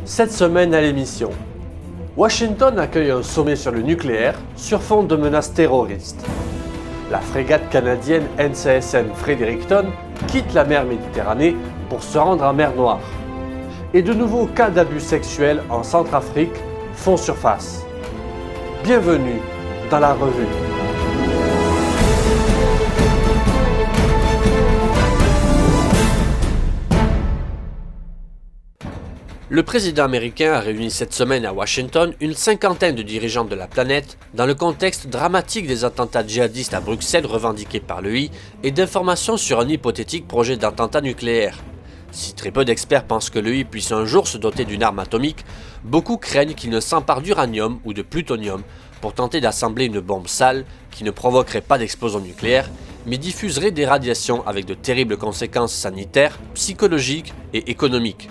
Cette semaine à l'émission, Washington accueille un sommet sur le nucléaire sur fond de menaces terroristes. La frégate canadienne NCSM Fredericton quitte la mer Méditerranée pour se rendre en mer Noire. Et de nouveaux cas d'abus sexuels en Centrafrique font surface. Bienvenue dans la revue. Le président américain a réuni cette semaine à Washington une cinquantaine de dirigeants de la planète dans le contexte dramatique des attentats djihadistes à Bruxelles revendiqués par l'EI et d'informations sur un hypothétique projet d'attentat nucléaire. Si très peu d'experts pensent que l'EI puisse un jour se doter d'une arme atomique, beaucoup craignent qu'il ne s'empare d'uranium ou de plutonium pour tenter d'assembler une bombe sale qui ne provoquerait pas d'explosion nucléaire, mais diffuserait des radiations avec de terribles conséquences sanitaires, psychologiques et économiques.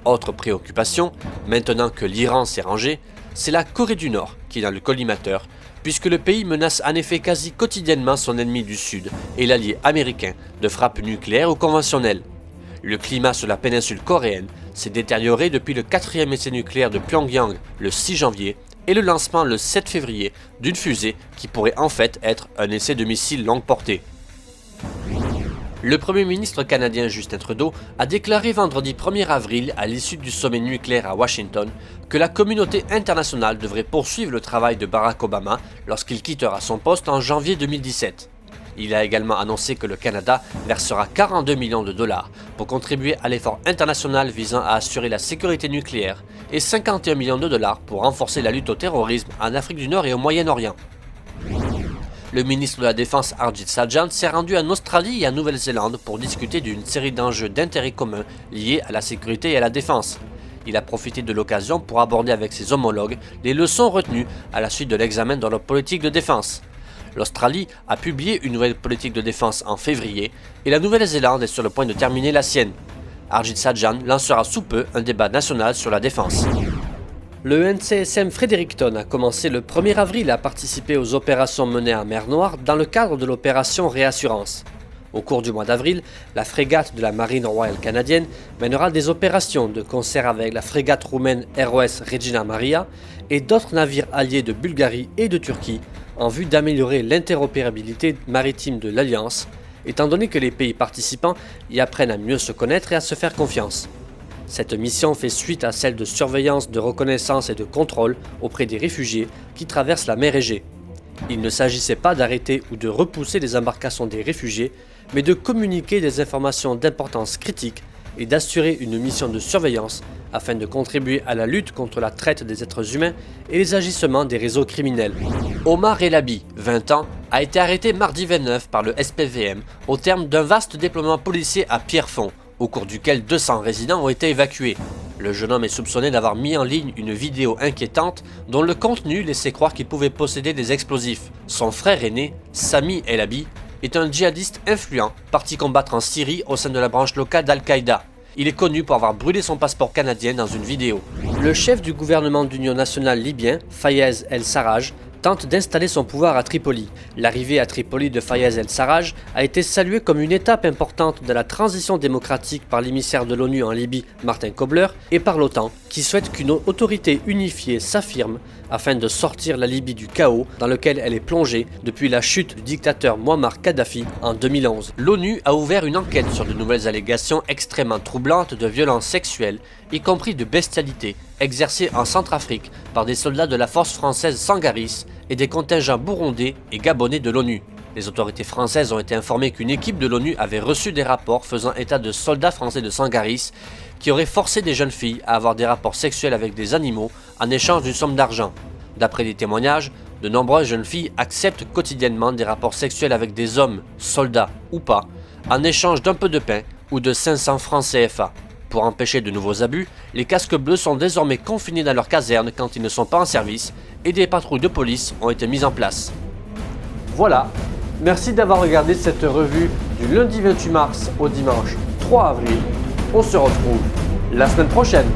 Autre préoccupation, maintenant que l'Iran s'est rangé, c'est la Corée du Nord qui est dans le collimateur, puisque le pays menace en effet quasi quotidiennement son ennemi du Sud et l'allié américain de frappes nucléaires ou conventionnelles. Le climat sur la péninsule coréenne s'est détérioré depuis le 4e essai nucléaire de Pyongyang le 6 janvier et le lancement le 7 février d'une fusée qui pourrait en fait être un essai de missile longue portée. Le Premier ministre canadien Justin Trudeau a déclaré vendredi 1er avril, à l'issue du sommet nucléaire à Washington, que la communauté internationale devrait poursuivre le travail de Barack Obama lorsqu'il quittera son poste en janvier 2017. Il a également annoncé que le Canada versera 42 millions de dollars pour contribuer à l'effort international visant à assurer la sécurité nucléaire et 51 millions de dollars pour renforcer la lutte au terrorisme en Afrique du Nord et au Moyen-Orient. Le ministre de la Défense Harjit Sajjan s'est rendu en Australie et en Nouvelle-Zélande pour discuter d'une série d'enjeux d'intérêt commun liés à la sécurité et à la défense. Il a profité de l'occasion pour aborder avec ses homologues les leçons retenues à la suite de l'examen de leur politique de défense. L'Australie a publié une nouvelle politique de défense en février et la Nouvelle-Zélande est sur le point de terminer la sienne. Harjit Sajjan lancera sous peu un débat national sur la défense. Le NCSM Fredericton a commencé le 1er avril à participer aux opérations menées en mer Noire dans le cadre de l'opération Réassurance. Au cours du mois d'avril, la frégate de la Marine royale canadienne mènera des opérations de concert avec la frégate roumaine ROS Regina Maria et d'autres navires alliés de Bulgarie et de Turquie en vue d'améliorer l'interopérabilité maritime de l'Alliance, étant donné que les pays participants y apprennent à mieux se connaître et à se faire confiance. Cette mission fait suite à celle de surveillance, de reconnaissance et de contrôle auprès des réfugiés qui traversent la mer Égée. Il ne s'agissait pas d'arrêter ou de repousser les embarcations des réfugiés, mais de communiquer des informations d'importance critique et d'assurer une mission de surveillance afin de contribuer à la lutte contre la traite des êtres humains et les agissements des réseaux criminels. Omar Elabi, 20 ans, a été arrêté mardi 29 par le SPVM au terme d'un vaste déploiement policier à Pierrefonds, au cours duquel 200 résidents ont été évacués. Le jeune homme est soupçonné d'avoir mis en ligne une vidéo inquiétante dont le contenu laissait croire qu'il pouvait posséder des explosifs. Son frère aîné, Sami Elabi, est un djihadiste influent parti combattre en Syrie au sein de la branche locale d'Al-Qaïda. Il est connu pour avoir brûlé son passeport canadien dans une vidéo. Le chef du gouvernement d'union nationale libyen, Fayez El-Sarraj, tente d'installer son pouvoir à Tripoli. L'arrivée à Tripoli de Fayez El-Sarraj a été saluée comme une étape importante de la transition démocratique par l'émissaire de l'ONU en Libye, Martin Kobler, et par l'OTAN, qui souhaite qu'une autorité unifiée s'affirme afin de sortir la Libye du chaos dans lequel elle est plongée depuis la chute du dictateur Muammar Kadhafi en 2011. L'ONU a ouvert une enquête sur de nouvelles allégations extrêmement troublantes de violences sexuelles, y compris de bestialité, exercées en Centrafrique par des soldats de la force française Sangaris et des contingents burundais et gabonais de l'ONU. Les autorités françaises ont été informées qu'une équipe de l'ONU avait reçu des rapports faisant état de soldats français de Sangaris qui auraient forcé des jeunes filles à avoir des rapports sexuels avec des animaux en échange d'une somme d'argent. D'après des témoignages, de nombreuses jeunes filles acceptent quotidiennement des rapports sexuels avec des hommes, soldats ou pas, en échange d'un peu de pain ou de 500 francs CFA. Pour empêcher de nouveaux abus, les casques bleus sont désormais confinés dans leurs casernes quand ils ne sont pas en service et des patrouilles de police ont été mises en place. Voilà, merci d'avoir regardé cette revue du lundi 28 mars au dimanche 3 avril. On se retrouve la semaine prochaine.